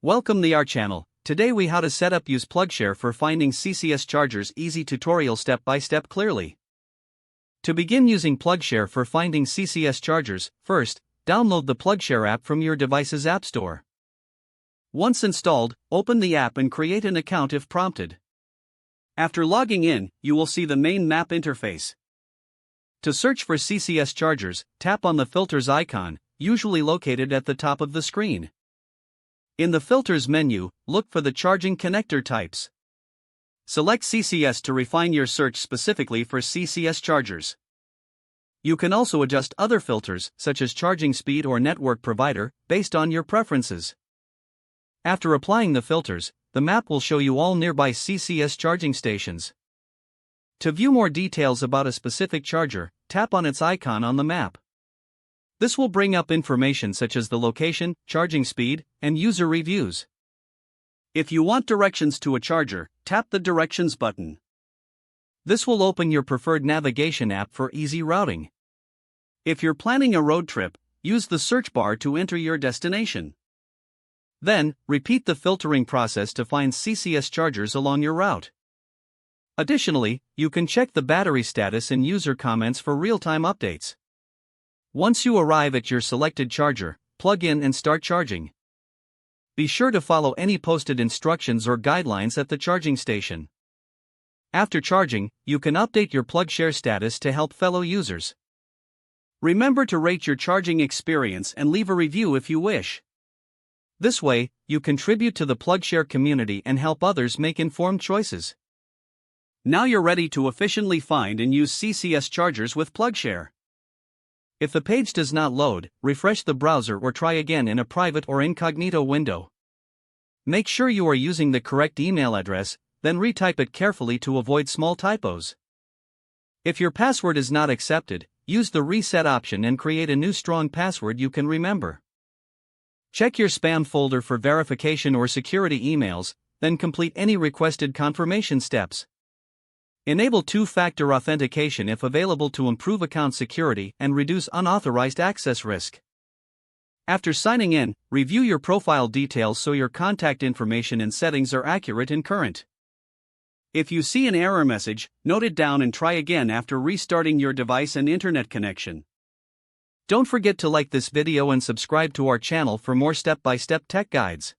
Welcome to our channel. Today we how to set up use PlugShare for finding CCS chargers. Easy tutorial step by step clearly. To begin using PlugShare for finding CCS chargers, first, download the PlugShare app from your device's app store. Once installed, open the app and create an account if prompted. After logging in, you will see the main map interface. To search for CCS chargers, tap on the filters icon, usually located at the top of the screen. In the filters menu, look for the charging connector types. Select CCS to refine your search specifically for CCS chargers. You can also adjust other filters, such as charging speed or network provider, based on your preferences. After applying the filters, the map will show you all nearby CCS charging stations. To view more details about a specific charger, tap on its icon on the map. This will bring up information such as the location, charging speed, and user reviews. If you want directions to a charger, tap the Directions button. This will open your preferred navigation app for easy routing. If you're planning a road trip, use the search bar to enter your destination. Then, repeat the filtering process to find CCS chargers along your route. Additionally, you can check the battery status and user comments for real-time updates. Once you arrive at your selected charger, plug in and start charging. Be sure to follow any posted instructions or guidelines at the charging station. After charging, you can update your PlugShare status to help fellow users. Remember to rate your charging experience and leave a review if you wish. This way, you contribute to the PlugShare community and help others make informed choices. Now you're ready to efficiently find and use CCS chargers with PlugShare. If the page does not load, refresh the browser or try again in a private or incognito window. Make sure you are using the correct email address, then retype it carefully to avoid small typos. If your password is not accepted, use the reset option and create a new strong password you can remember. Check your spam folder for verification or security emails, then complete any requested confirmation steps. Enable two-factor authentication if available to improve account security and reduce unauthorized access risk. After signing in, review your profile details so your contact information and settings are accurate and current. If you see an error message, note it down and try again after restarting your device and internet connection. Don't forget to like this video and subscribe to our channel for more step-by-step tech guides.